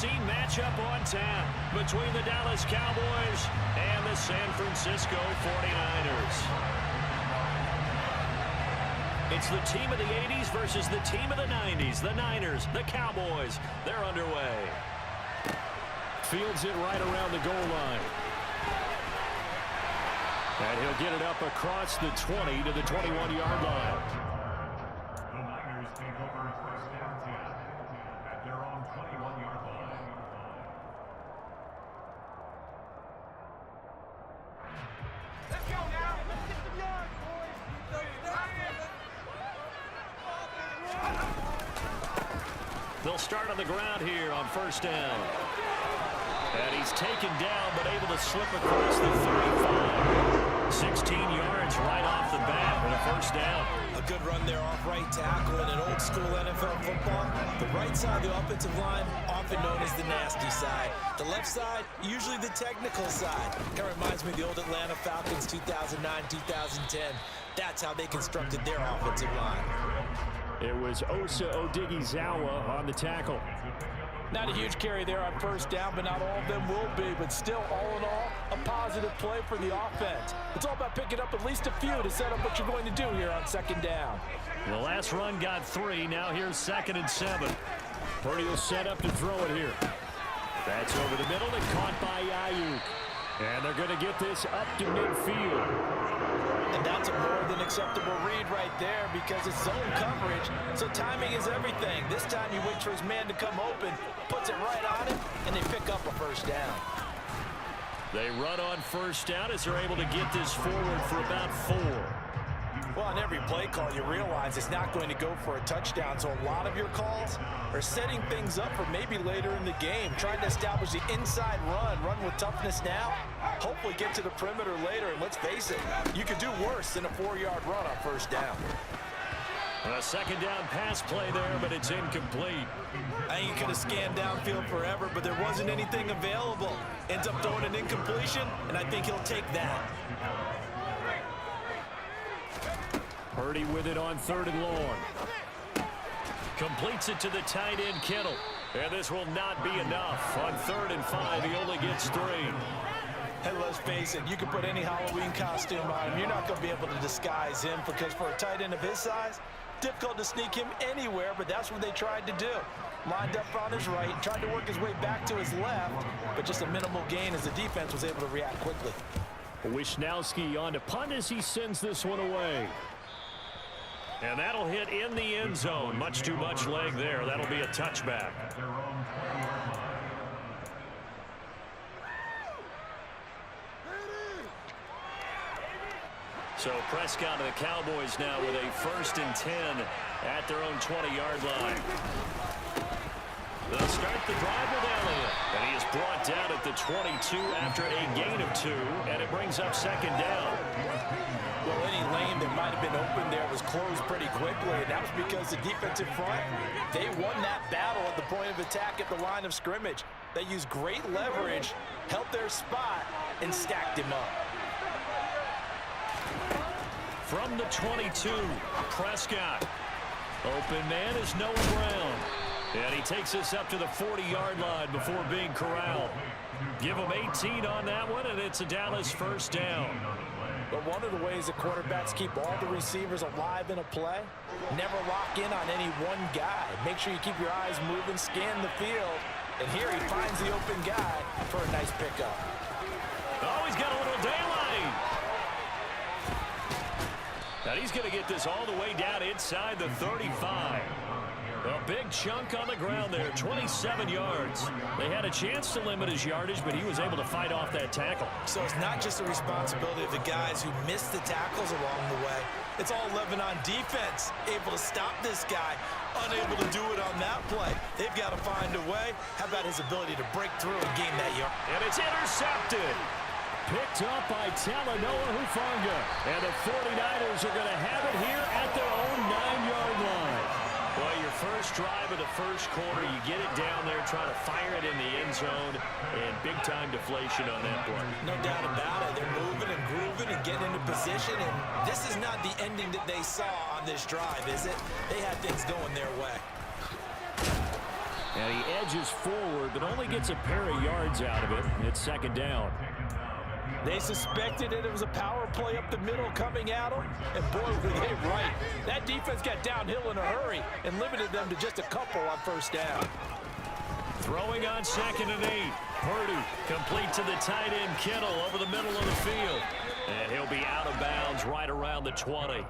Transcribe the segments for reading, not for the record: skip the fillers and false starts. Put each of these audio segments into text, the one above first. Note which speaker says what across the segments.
Speaker 1: must-see matchup on tap between the Dallas Cowboys and the San Francisco 49ers. It's the team of the 80s versus the team of the 90s. The Niners, the Cowboys, they're underway. Fields it right around the goal line. And he'll get it up across the 20 to the 21-yard line.
Speaker 2: The Niners take over first down 10 at their own 21-yard line.
Speaker 3: Let's go now. Let's get some yards, boys.
Speaker 1: They'll start on the ground here on first down. And he's taken down, but able to slip across the 35. 16 yards right off the bat for the first down.
Speaker 4: A good run there off right tackle in an old-school NFL football. The right side of the offensive line, often known as the nasty side. The left side, usually the technical side. Kind of reminds me of the old Atlanta Falcons 2009, 2010. That's how they constructed their offensive line.
Speaker 1: It was Osa Odighizuwa on the tackle.
Speaker 5: Not a huge carry there on first down, but not all of them will be. But still, all in all, a positive play for the offense. It's all about picking up at least a few to set up what you're going to do here on second down.
Speaker 1: The last run got 3. Now here's 2nd and 7. Purdy will set up to throw it here. That's over the middle and caught by Ayuk. And they're going to get this up to midfield.
Speaker 5: And that's a more than acceptable read right there because it's zone coverage, so timing is everything. This time he waits for his man to come open, puts it right on him, and they pick up a first down.
Speaker 1: They run on first down as they're able to get this forward for about 4.
Speaker 5: Well, on every play call, you realize it's not going to go for a touchdown, so a lot of your calls are setting things up for maybe later in the game, trying to establish the inside run with toughness now, hopefully get to the perimeter later, and let's face it, you could do worse than a 4-yard run on first down.
Speaker 1: A second down pass play there, but it's incomplete.
Speaker 4: I think he could have scanned downfield forever, but there wasn't anything available. Ends up throwing an incompletion, and I think he'll take that.
Speaker 1: Purdy with it on 3rd and long. Completes it to the tight end, Kittle. And this will not be enough. On 3rd and 5, he only gets 3.
Speaker 5: Hey, let's face it, you can put any Halloween costume on him. You're not going to be able to disguise him because for a tight end of his size, difficult to sneak him anywhere, but that's what they tried to do. Lined up on his right, tried to work his way back to his left, but just a minimal gain as the defense was able to react quickly.
Speaker 1: Wisnowski on to punt as he sends this one away. And that'll hit in the end zone. Much too much leg there. That'll be a touchback. So Prescott and the Cowboys now with a 1st and 10 at their own 20-yard line. They'll start the drive with Elliott. And he is brought down at the 22 after a gain of 2. And it brings up 2nd down.
Speaker 5: Well, any lane that might have been open there was closed pretty quickly, and that was because the defensive front, they won that battle at the point of attack at the line of scrimmage. They used great leverage, held their spot, and stacked him up.
Speaker 1: From the 22, Prescott. Open man is Noah Brown. And he takes this up to the 40-yard line before being corralled. Give him 18 on that one, and it's a Dallas 1st down.
Speaker 5: But one of the ways that quarterbacks keep all the receivers alive in a play, never lock in on any one guy. Make sure you keep your eyes moving, scan the field. And here he finds the open guy for a nice pickup.
Speaker 1: Oh, he's got a little daylight. Now he's going to get this all the way down inside the 35. A big chunk on the ground there, 27 yards. They had a chance to limit his yardage, but he was able to fight off that tackle.
Speaker 4: So it's not just the responsibility of the guys who missed the tackles along the way. It's all 11 on defense, able to stop this guy, unable to do it on that play. They've got to find a way. How about his ability to break through and gain that yard?
Speaker 1: And it's intercepted. Picked up by Talanoa Hufanga. And the 49ers are going to have it here at their own 9-yard line. Well, your first drive of the first quarter, you get it down there, try to fire it in the end zone, and big-time deflation on that play.
Speaker 4: No doubt about it. They're moving and grooving and getting into position, and this is not the ending that they saw on this drive, is it? They had things going their way.
Speaker 1: And he edges forward, but only gets a pair of yards out of it. It's second down.
Speaker 4: They suspected that it was a power play up the middle coming at them, and boy, were they right. That defense got downhill in a hurry and limited them to just a couple on first down.
Speaker 1: Throwing on 2nd and 8. Purdy complete to the tight end Kittle over the middle of the field. And he'll be out of bounds right around the 20.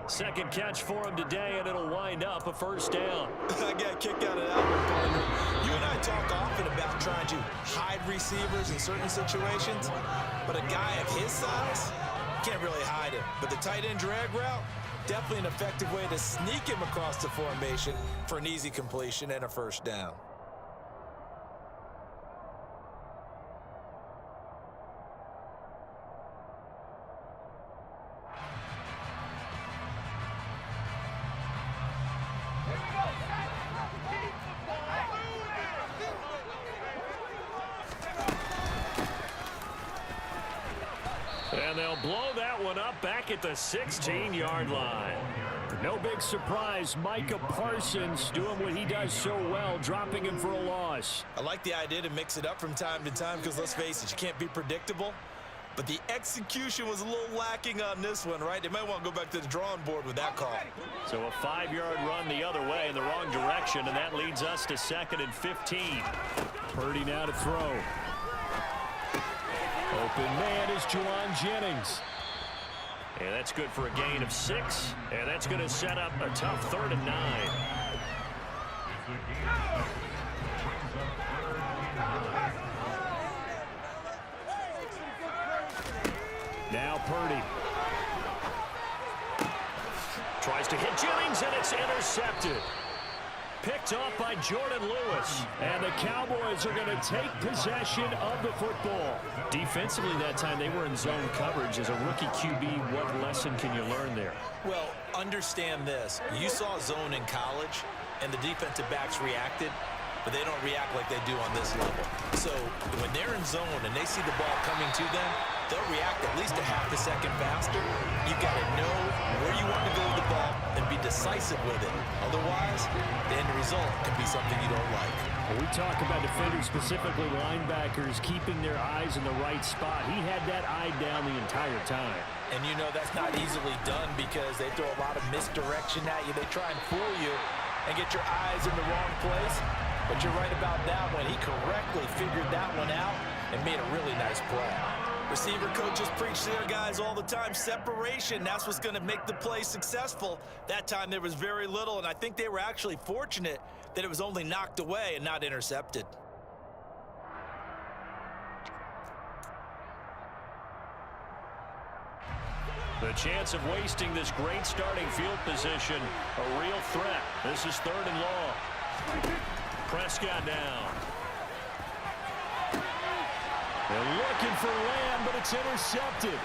Speaker 1: Second catch for him today, and it'll wind up a first down.
Speaker 4: I got kicked out of that one, partner. You and I talk often about trying to hide receivers in certain situations, but a guy of his size can't really hide him. But the tight end drag route, definitely an effective way to sneak him across the formation for an easy completion and a first down.
Speaker 1: And they'll blow that one up back at the 16-yard line. No big surprise, Micah Parsons doing what he does so well, dropping him for a loss.
Speaker 4: I like the idea to mix it up from time to time because, let's face it, you can't be predictable. But the execution was a little lacking on this one, right? They might want to go back to the drawing board with that call.
Speaker 1: So a 5-yard run the other way in the wrong direction, and that leads us to 2nd and 15. Purdy now to throw. Open man is Juwan Jennings. And that's good for a gain of 6. And that's going to set up a tough 3rd and 9. Now Purdy. Tries to hit Jennings, and it's intercepted. Picked off by Jordan Lewis. And the Cowboys are going to take possession of the football. Defensively that time, they were in zone coverage. As a rookie QB, what lesson can you learn there?
Speaker 4: Well, understand this. You saw zone in college, and the defensive backs reacted, but they don't react like they do on this level. So when they're in zone and they see the ball coming to them, they'll react at least a half a second faster. You've got to know where you want to go with the ball and be decisive with it. Otherwise, the end result can be something you don't like.
Speaker 1: When we talk about defenders, specifically linebackers, keeping their eyes in the right spot, he had that eye down the entire time.
Speaker 4: And you know that's not easily done because they throw a lot of misdirection at you. They try and fool you and get your eyes in the wrong place. But you're right about that one. He correctly figured that one out and made a really nice play. Receiver coaches preach to their guys all the time. Separation, that's what's going to make the play successful. That time there was very little, and I think they were actually fortunate that it was only knocked away and not intercepted.
Speaker 1: The chance of wasting this great starting field position, a real threat. This is 3rd and long. Prescott down. They're looking for Lamb, but it's intercepted.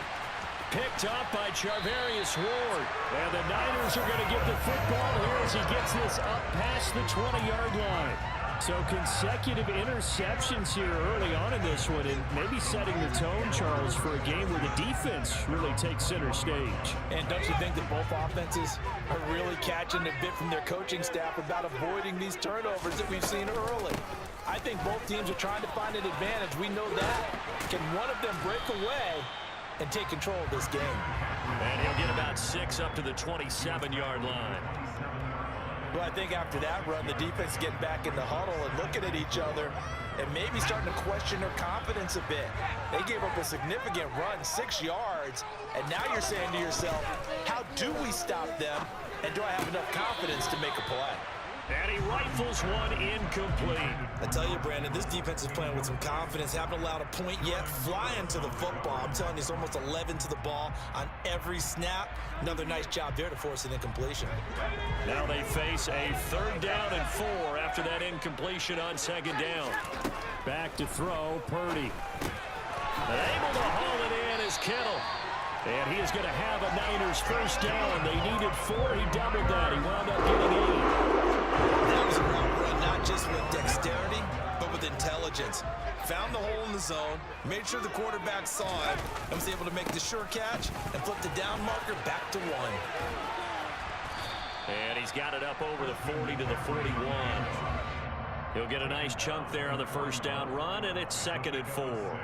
Speaker 1: Picked up by Charvarius Ward. And the Niners are going to get the football here as he gets this up past the 20-yard line. So consecutive interceptions here early on in this one, and maybe setting the tone, Charles, for a game where the defense really takes center stage.
Speaker 4: And don't you think that both offenses are really catching a bit from their coaching staff about avoiding these turnovers that we've seen early? I think both teams are trying to find an advantage. We know that. Can one of them break away and take control of this game?
Speaker 1: And he'll get about 6 up to the 27-yard line.
Speaker 4: Well, I think after that run, the defense getting back in the huddle and looking at each other and maybe starting to question their confidence a bit. They gave up a significant run, 6 yards, and now you're saying to yourself, how do we stop them, and do I have enough confidence to make a play?
Speaker 1: And he rifles one incomplete.
Speaker 4: I tell you, Brandon, this defense is playing with some confidence. Haven't allowed a point yet. Flying to the football. I'm telling you, it's almost 11 to the ball on every snap. Another nice job there to force an incompletion.
Speaker 1: Now they face a 3rd down and 4 after that incompletion on 2nd down. Back to throw, Purdy. And able to haul it in is Kittle. And he is going to have a Niners first down. They needed 4. He doubled that. He wound up getting 8.
Speaker 4: That was a route run, not just with dexterity, but with intelligence. Found the hole in the zone, made sure the quarterback saw it, and was able to make the sure catch and flip the down marker back to 1.
Speaker 1: And he's got it up over the 40 to the 41. He'll get a nice chunk there on the first down run, and it's 2nd and 4.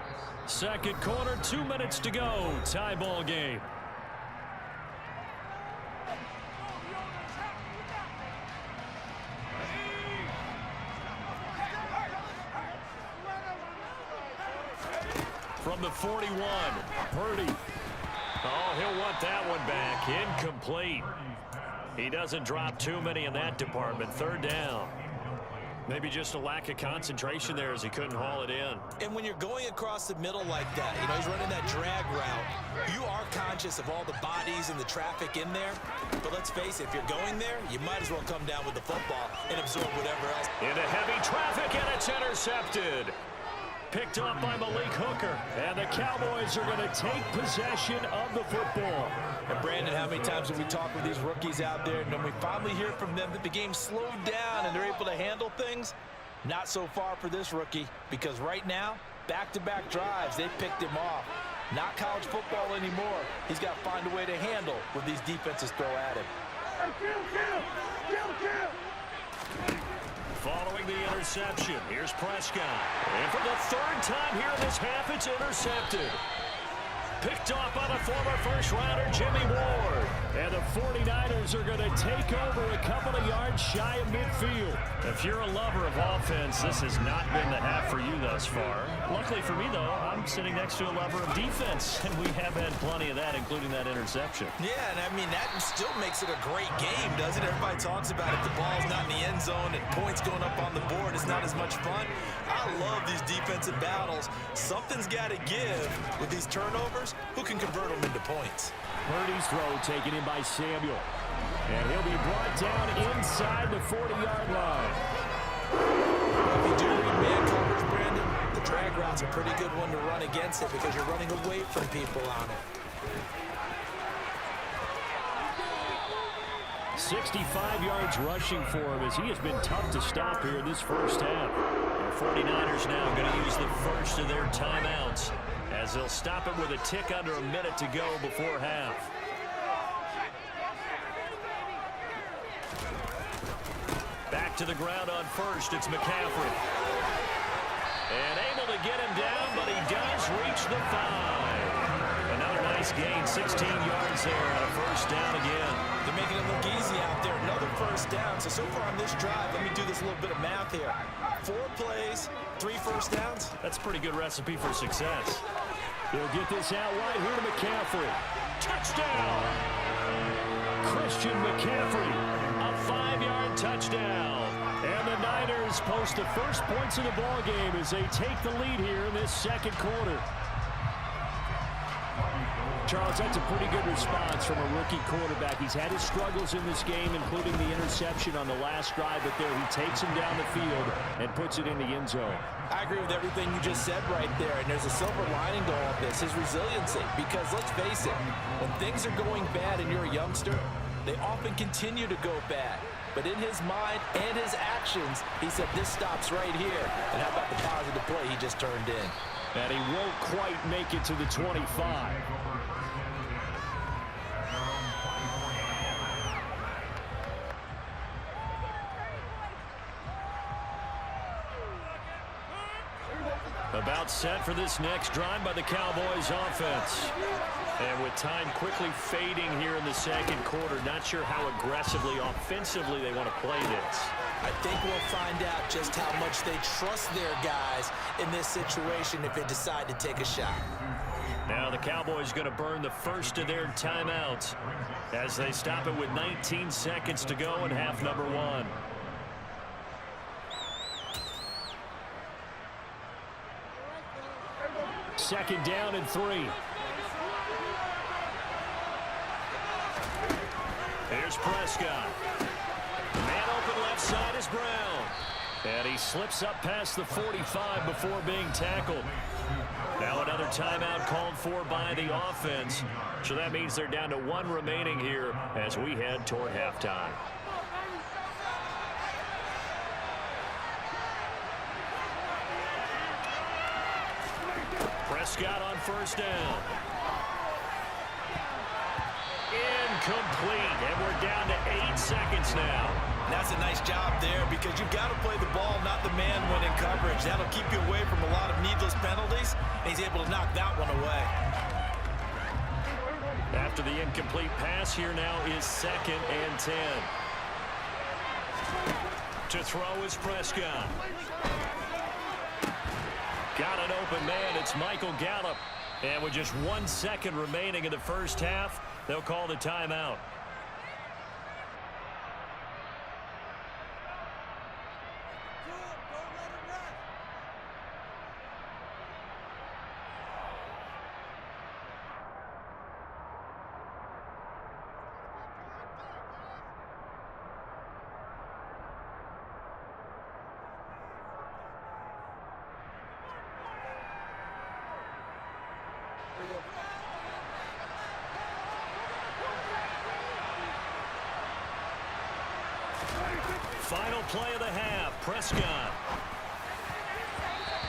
Speaker 1: Second quarter, 2 minutes to go. Tie ball game. From the 41, Purdy. Oh, he'll want that one back. Incomplete. He doesn't drop too many in that department. 3rd down. Maybe just a lack of concentration there as he couldn't haul it in.
Speaker 4: And when you're going across the middle like that, you know, he's running that drag route, you are conscious of all the bodies and the traffic in there. But let's face it, if you're going there, you might as well come down with the football and absorb whatever else.
Speaker 1: Into heavy traffic, and it's intercepted. Picked up by Malik Hooker. And the Cowboys are going to take possession of the football.
Speaker 4: And Brandon, how many times have we talked with these rookies out there, and when we finally hear from them that the game slowed down and they're able to handle things? Not so far for this rookie, because right now, back-to-back drives, they picked him off. Not college football anymore. He's got to find a way to handle what these defenses throw at him.
Speaker 1: Following the interception, here's Prescott. And for the 3rd time here in this half, it's intercepted. Picked off by the former first-rounder, Jimmy Ward. And the 49ers are going to take over a couple of yards shy of midfield. If you're a lover of offense, this has not been the half for you thus far. Luckily for me, though, I'm sitting next to a lover of defense, and we have had plenty of that, including that interception.
Speaker 4: Yeah, and I mean, that still makes it a great game, doesn't it? Everybody talks about if the ball's not in the end zone and points going up on the board, it's not as much fun. I love these defensive battles. Something's got to give with these turnovers. Who can convert them into points?
Speaker 1: Purdy's throw taken in by Samuel. And he'll be brought down inside the 40-yard line.
Speaker 4: If you do read man coverage, Brandon, the drag route's a pretty good one to run against it because you're running away from people on it.
Speaker 1: 65 yards rushing for him as he has been tough to stop here in this first half. The 49ers now going to use the first of their timeouts as they'll stop it with a tick under a minute to go before half. Back to the ground on first, it's McCaffrey. And able to get him down, but he does reach the 5. Another nice gain, 16 yards there on a first down again.
Speaker 4: They're making it look easy out there. Another first down. So far on this drive, let me do this little bit of math here. 4 plays, 3 first downs.
Speaker 1: That's a pretty good recipe for success. He'll get this out wide here to McCaffrey. Touchdown! Christian McCaffrey, a 5-yard touchdown. And the Niners post the first points of the ball game as they take the lead here in this second quarter. Charles, that's a pretty good response from a rookie quarterback. He's had his struggles in this game, including the interception on the last drive, but there he takes him down the field and puts it in the end zone.
Speaker 4: I agree with everything you just said right there, and there's a silver lining to all of this, his resiliency, because let's face it, when things are going bad and you're a youngster, they often continue to go bad. But in his mind and his actions, he said, this stops right here. And how about the positive play he just turned in?
Speaker 1: And he won't quite make it to the 25. About set for this next drive by the Cowboys offense. And with time quickly fading here in the second quarter, not sure how aggressively, offensively they want to play this.
Speaker 4: I think we'll find out just how much they trust their guys in this situation if they decide to take a shot.
Speaker 1: Now the Cowboys going to burn the first of their timeouts as they stop it with 19 seconds to go in half number 1. Second down and 3. Here's Prescott. Man open left side is Brown. And he slips up past the 45 before being tackled. Now another timeout called for by the offense. So that means they're down to 1 remaining here as we head toward halftime. Prescott on first down. Incomplete, and we're down to 8 seconds now.
Speaker 4: And that's a nice job there because you've got to play the ball, not the man when in coverage. That'll keep you away from a lot of needless penalties, and he's able to knock that one away.
Speaker 1: After the incomplete pass, here now is 2nd and 10. To throw is Prescott. Got an open man. It's Michael Gallup. And with just 1 second remaining in the first half, they'll call the timeout. Final play of the half, Prescott.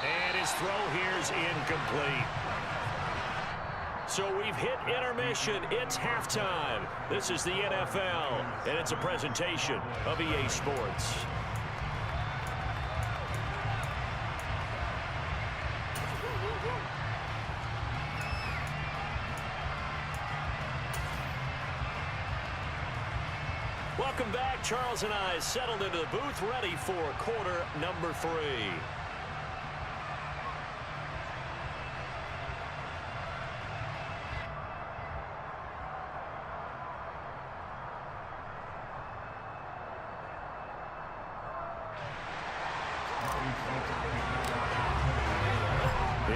Speaker 1: And his throw here's incomplete. So we've hit intermission. It's halftime. This is the NFL, and it's a presentation of EA Sports. Welcome back. Charles and I settled into the booth, ready for quarter number 3.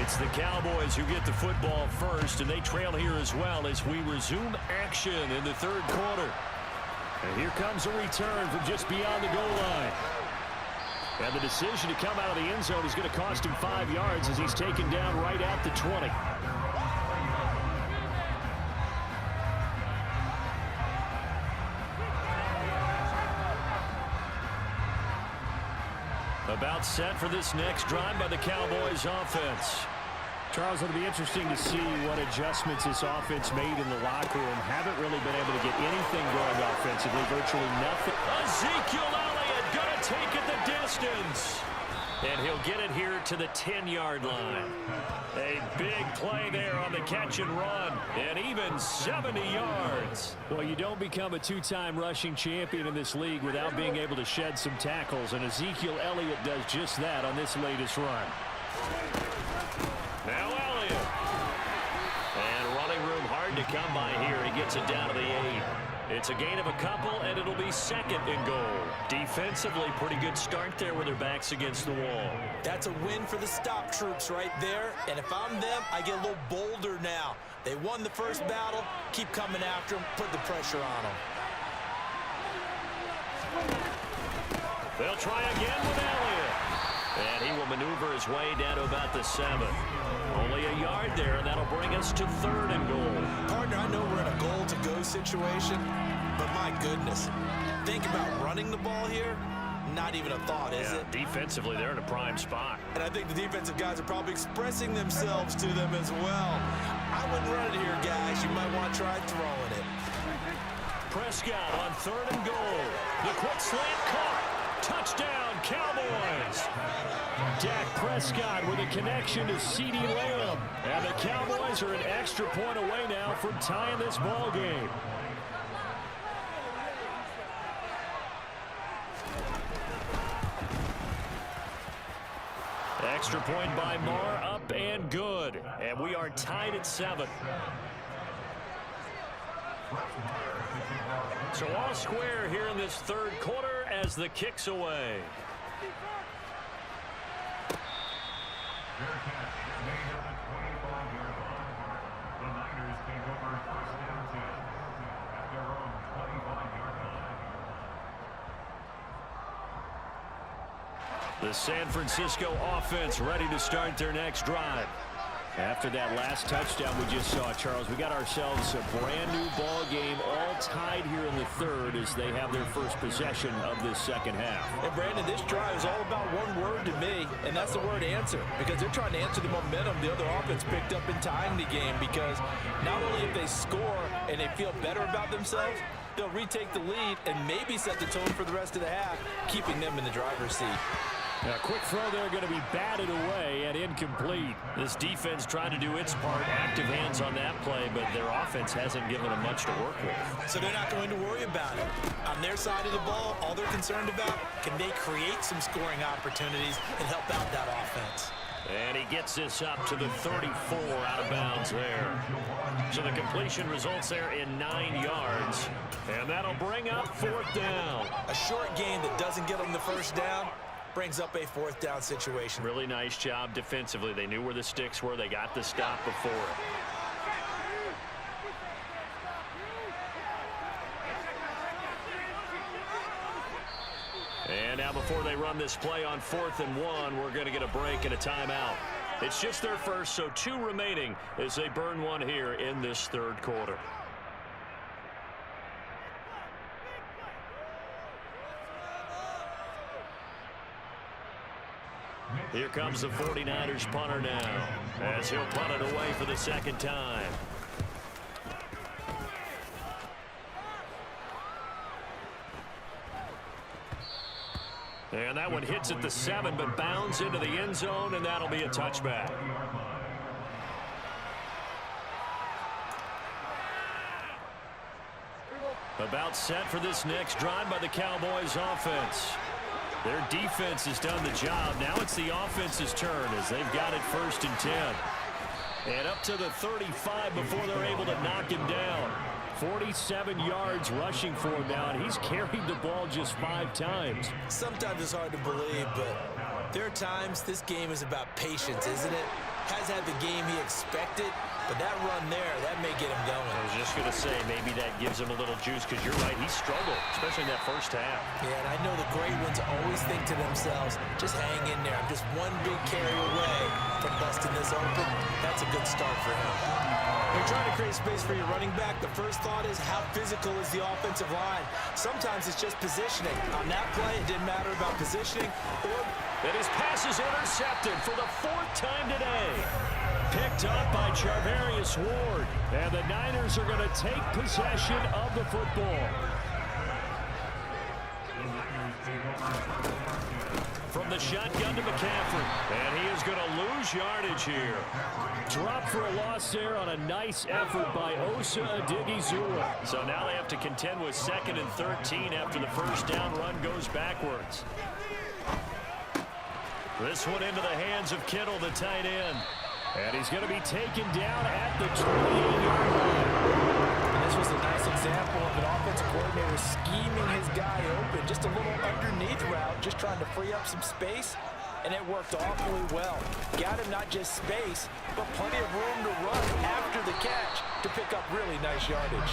Speaker 1: It's the Cowboys who get the football first, and they trail here as well as we resume action in the third quarter. And here comes a return from just beyond the goal line. And the decision to come out of the end zone is going to cost him 5 yards as he's taken down right at the 20. About set for this next drive by the Cowboys offense. Charles, it'll be interesting to see what adjustments this offense made in the locker room. Haven't really been able to get anything going offensively, virtually nothing. Ezekiel Elliott gonna take it the distance. And he'll get it here to the 10-yard line. A big play there on the catch and run, and even 70 yards. Well, you don't become a 2-time rushing champion in this league without being able to shed some tackles, and Ezekiel Elliott does just that on this latest run. Now Elliott. And running room hard to come by here. He gets it down to the 8. It's a gain of a couple, and it'll be 2nd and goal. Defensively, pretty good start there with their backs against the wall.
Speaker 4: That's a win for the stop troops right there. And if I'm them, I get a little bolder now. They won the first battle. Keep coming after them. Put the pressure on them.
Speaker 1: They'll try again with Elliott. And he will maneuver his way down to about the 7. Only a yard there, and that'll bring us to 3rd and goal.
Speaker 4: Partner, I know we're in a goal-to-go situation, but my goodness, think about running the ball here. Not even a thought, is it?
Speaker 1: Defensively, they're in a prime spot.
Speaker 4: And I think the defensive guys are probably expressing themselves to them as well. I wouldn't run it here, guys. You might want to try throwing it.
Speaker 1: Prescott on 3rd and goal. The quick slant caught. Touchdown, Cowboys. Dak Prescott with a connection to CeeDee Lamb. And the Cowboys are an extra point away now from tying this ball game. Extra point by Marr, up and good. And we are tied at 7. So all square here in this third quarter as the kick's away.
Speaker 2: Fair catch made at the 25-yard line. The Niners take over 1st and 10 at their own 25-yard line.
Speaker 1: The San Francisco offense ready to start their next drive. After that last touchdown we just saw, Charles, we got ourselves a brand new ball game, all tied here in the third as they have their first possession of this second half.
Speaker 4: And Brandon, this drive is all about one word to me, and that's the word answer, because they're trying to answer the momentum the other offense picked up in tying the game, because not only if they score and they feel better about themselves, they'll retake the lead and maybe set the tone for the rest of the half, keeping them in the driver's seat.
Speaker 1: A quick throw there going to be batted away and incomplete. This defense trying to do its part, active hands on that play, but their offense hasn't given them much to work with.
Speaker 4: So they're not going to worry about it. On their side of the ball, all they're concerned about, can they create some scoring opportunities and help out that offense?
Speaker 1: And he gets this up to the 34 out of bounds there. So the completion results there in 9 yards. And that'll bring up 4th down.
Speaker 4: A short gain that doesn't get them the first down brings up a 4th down situation.
Speaker 1: Really nice job defensively. They knew where the sticks were. They got the stop before it. And now before they run this play on 4th and 1, we're going to get a break and a timeout. It's just their first, so 2 remaining as they burn one here in this 3rd quarter. Here comes the 49ers punter now as he'll punt it away for the 2nd time. And that one hits at the 7, but bounds into the end zone, and that'll be a touchback. About set for this next drive by the Cowboys offense. Their defense has done the job. Now it's the offense's turn as they've got it 1st and 10. And up to the 35 before they're able to knock him down. 47 yards rushing for him now, and he's carried the ball just 5 times.
Speaker 4: Sometimes it's hard to believe, but there are times this game is about patience, isn't it? Has had the game he expected, but that run there, that may get him going.
Speaker 1: I was just going to say, maybe that gives him a little juice, because you're right, he struggled, especially in that first half.
Speaker 4: Yeah, and I know the great ones always think to themselves, just hang in there. I'm just one big carry away from busting this open. That's a good start for him. When you're trying to create space for your running back, the first thought is how physical is the offensive line. Sometimes it's just positioning. On that play, it didn't matter about positioning or...
Speaker 1: And his pass is intercepted for the 4th time today. Picked up by Charvarius Ward. And the Niners are going to take possession of the football. From the shotgun to McCaffrey. And he is going to lose yardage here. Drop for a loss there on a nice effort by Osa Odighizuwa. So now they have to contend with 2nd and 13 after the first down run goes backwards. This one into the hands of Kittle, the tight end. And he's going to be taken down at the 28-yard line.
Speaker 4: And this was a nice example of an offensive coordinator scheming his guy open. Just a little underneath route, just trying to free up some space. And it worked awfully well. Got him not just space, but plenty of room to run after the catch to pick up really nice yardage.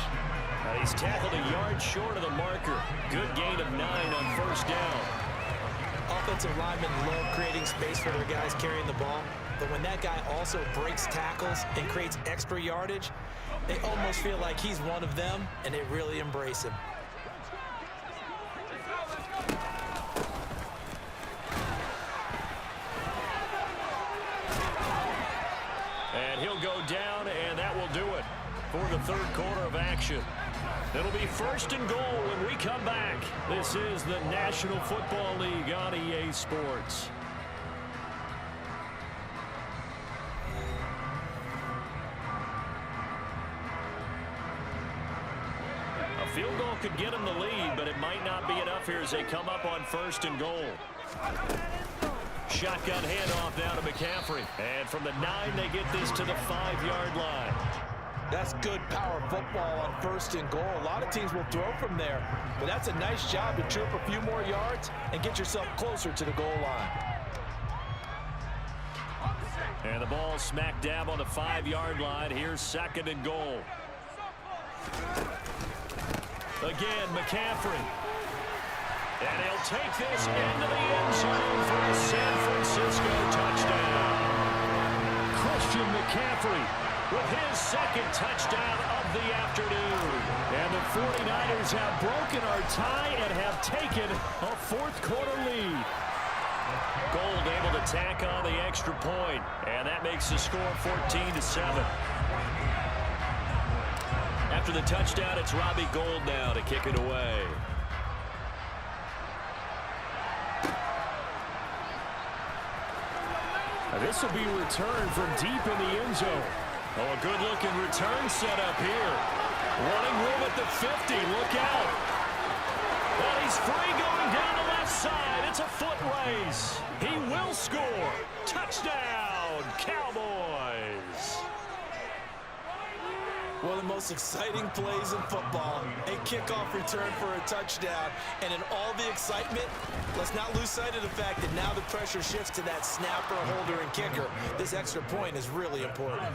Speaker 1: He's tackled a yard short of the marker. Good gain of 9 on first down.
Speaker 4: Offensive linemen love creating space for their guys carrying the ball, but when that guy also breaks tackles and creates extra yardage, they almost feel like he's one of them, and they really embrace him.
Speaker 1: And he'll go down, and that will do it for the 3rd quarter of action. It'll be 1st and goal when we come back. This is the National Football League on EA Sports. A field goal could get them the lead, but it might not be enough here as they come up on 1st and goal. Shotgun handoff now to McCaffrey. And from the 9, they get this to the 5-yard line.
Speaker 4: That's good power football on 1st and goal. A lot of teams will throw from there, but that's a nice job to trip a few more yards and get yourself closer to the goal line.
Speaker 1: And the ball smack dab on the 5-yard line. Here's 2nd and goal. Again, McCaffrey. And he'll take this into the end zone for a San Francisco touchdown. Christian McCaffrey with his 2nd touchdown of the afternoon. And the 49ers have broken our tie and have taken a 4th quarter lead. Gold able to tack on the extra point, and that makes the score 14-7. After the touchdown, it's Robbie Gould now to kick it away. This will be returned from deep in the end zone. Oh, a good-looking return set up here. Running room at the 50. Look out. And he's free going down the left side. It's a foot race. He will score. Touchdown, Cowboys.
Speaker 4: One of the most exciting plays in football, a kickoff return for a touchdown. And in all the excitement, let's not lose sight of the fact that now the pressure shifts to that snapper, holder, and kicker. This extra point is really important.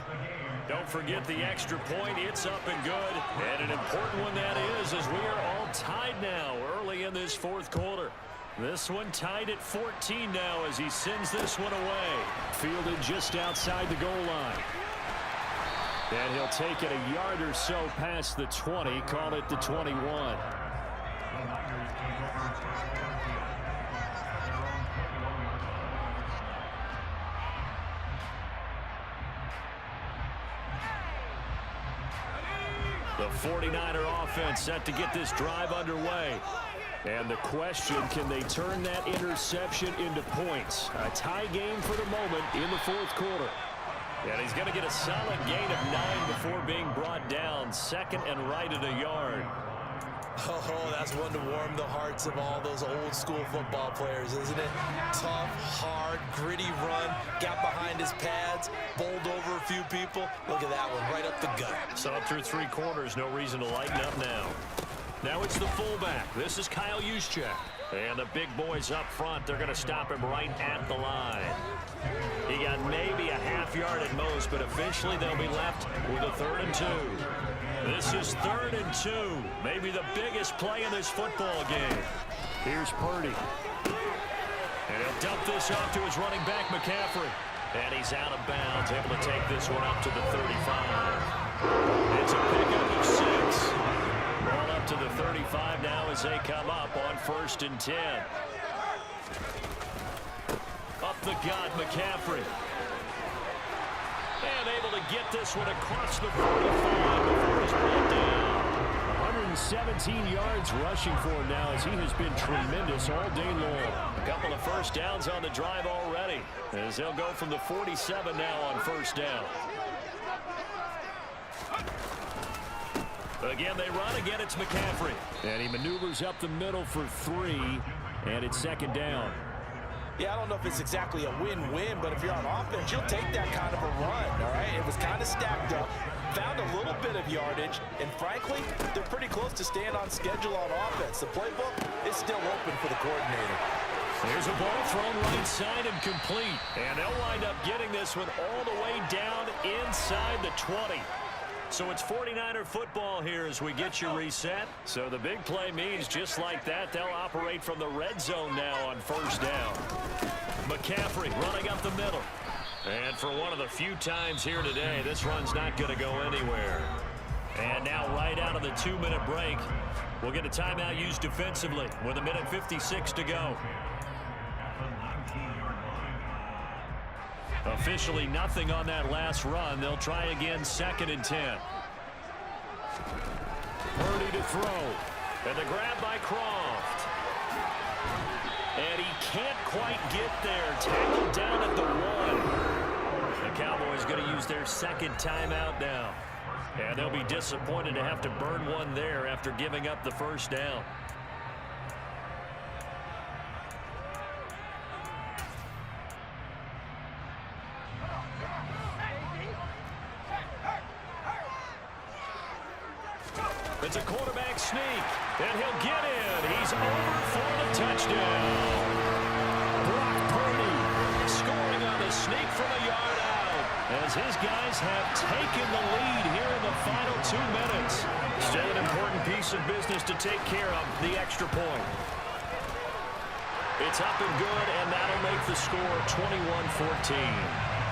Speaker 1: Don't forget the extra point. It's up and good. And an important one that is, as we are all tied now early in this fourth quarter. This one tied at 14 now as he sends this one away. Fielded just outside the goal line. And he'll take it a yard or so past the 20, call it the 21. The 49er offense set to get this drive underway. And the question, can they turn that interception into points? A tie game for the moment in the fourth quarter. And he's going to get a solid gain of 9 before being brought down. Second and right at a yard.
Speaker 4: Oh, that's one to warm the hearts of all those old school football players, isn't it? Tough, hard, gritty run, got behind his pads, bowled over a few people. Look at that one, right up the gut.
Speaker 1: So up through 3 quarters, no reason to lighten up now. Now it's the fullback. This is Kyle Juszczyk. And the big boys up front, they're going to stop him right at the line. He got maybe a half yard at most, but eventually they'll be left with a 3rd and 2. This is 3rd and 2. Maybe the biggest play in this football game. Here's Purdy. And he'll dump this off to his running back, McCaffrey. And he's out of bounds, able to take this one up to the 35. It's a pickup of 6. Ball up to the 35 now as they come up on 1st and 10. Up the gut, McCaffrey. And able to get this one across the 45 before he's brought down. 117 yards rushing for him now as he has been tremendous all day long. A couple of first downs on the drive already as they'll go from the 47 now on 1st down. Again, they run. Again, it's McCaffrey. And he maneuvers up the middle for 3, and it's 2nd down.
Speaker 4: Yeah, I don't know if it's exactly a win-win, but if you're on offense, you'll take that kind of a run, all right? It was kind of stacked up, found a little bit of yardage, and frankly, they're pretty close to staying on schedule on offense. The playbook is still open for the coordinator.
Speaker 1: There's a ball thrown right side and complete. And they'll wind up getting this one all the way down inside the 20. So it's 49er football here as we get you reset. So the big play means just like that, they'll operate from the red zone now on 1st down. McCaffrey running up the middle. And for one of the few times here today, this run's not going to go anywhere. And now right out of the 2-minute break, we'll get a timeout used defensively with 1:56 to go. Officially nothing on that last run. They'll try again 2nd and 10. Purdy to throw. And the grab by Croft. And he can't quite get there. Tackled down at the 1. The Cowboys going to use their 2nd timeout now. And they'll be disappointed to have to burn one there after giving up the 1st down. It's a quarterback sneak, and he'll get in. He's over for the touchdown. Brock Purdy scoring on the sneak from a yard out as his guys have taken the lead here in the final 2 minutes. Still an important piece of business to take care of, the extra point. It's up and good, and that'll make the score 21-14.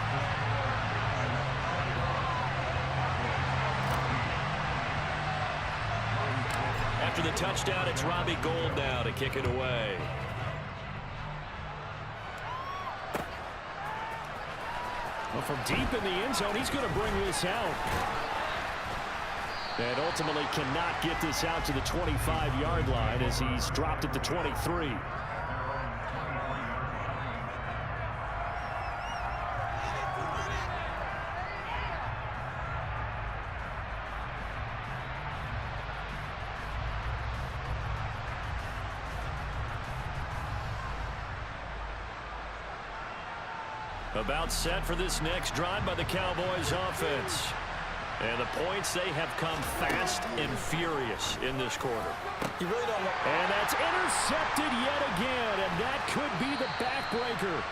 Speaker 1: After the touchdown, it's Robbie Gould now to kick it away. Well, from deep in the end zone, he's going to bring this out. And ultimately cannot get this out to the 25-yard line as he's dropped at the 23. About set for this next drive by the Cowboys offense. And the points, they have come fast and furious in this quarter.
Speaker 4: You really don't want...
Speaker 1: And that's intercepted yet again, and that could be the backbreaker.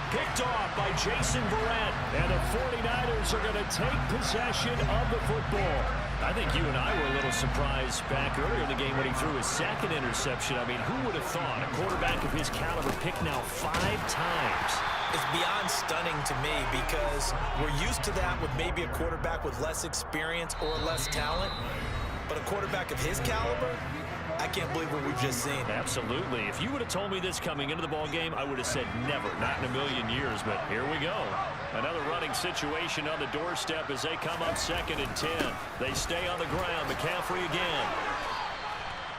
Speaker 1: Picked off by Jason Verrett, and the 49ers are going to take possession of the football. I think you and I were a little surprised back earlier in the game when he threw his second interception. I mean, who would have thought a quarterback of his caliber picked now 5 times?
Speaker 4: It's beyond stunning to me because we're used to that with maybe a quarterback with less experience or less talent. But a quarterback of his caliber, I can't believe what we've just seen.
Speaker 1: Absolutely. If you would have told me this coming into the ball game, I would have said never, not in a million years. But here we go. Another running situation on the doorstep as they come up 2nd and 10. They stay on the ground. McCaffrey again.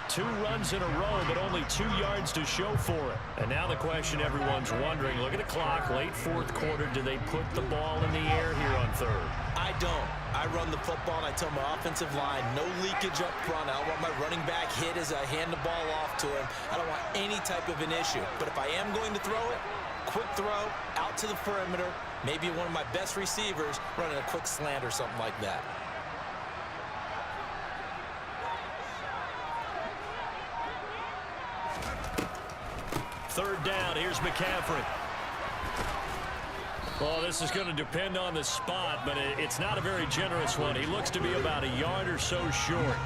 Speaker 1: 2 runs in a row, but only 2 yards to show for it. And now the question everyone's wondering, look at the clock, late 4th quarter, do they put the ball in the air here on 3rd?
Speaker 4: I don't. I run the football and I tell my offensive line, no leakage up front. I don't want my running back hit as I hand the ball off to him. I don't want any type of an issue. But if I am going to throw it, quick throw, out to the perimeter, maybe one of my best receivers running a quick slant or something like that.
Speaker 1: Third down, here's McCaffrey. Well, this is going to depend on the spot, but it's not a very generous one. He looks to be about a yard or so short.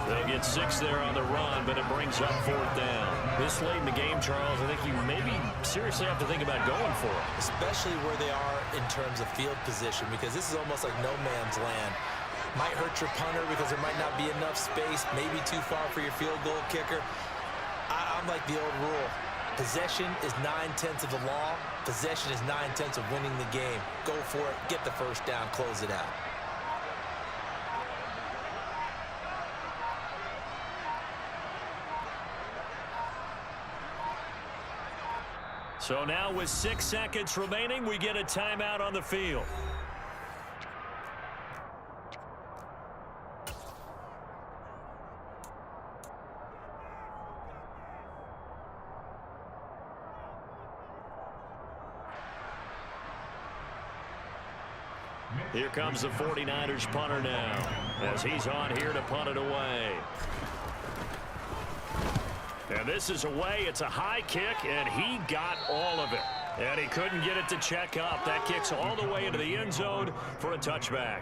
Speaker 1: They'll get 6 there on the run, but it brings up 4th down. This late in the game, Charles, I think you maybe seriously have to think about going for it.
Speaker 4: Especially where they are in terms of field position, because this is almost like no man's land. Might hurt your punter because there might not be enough space, maybe too far for your field goal kicker. I'm like the old rule. Possession is 9/10 of the law. Possession is 9/10 of winning the game. Go for it. Get the first down. Close it out.
Speaker 1: So now with 6 seconds remaining, we get a timeout on the field. Here comes the 49ers punter now as he's on here to punt it away. And this is away. It's a high kick, and he got all of it. And he couldn't get it to check up. That kicks all the way into the end zone for a touchback.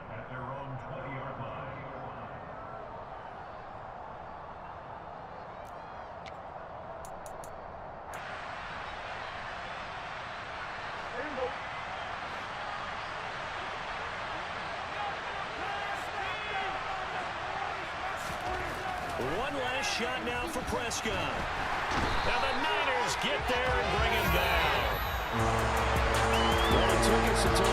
Speaker 2: At their own 20-yard line.
Speaker 1: One last shot now for Prescott. Now the Niners get there and bring him down. Well, it took us until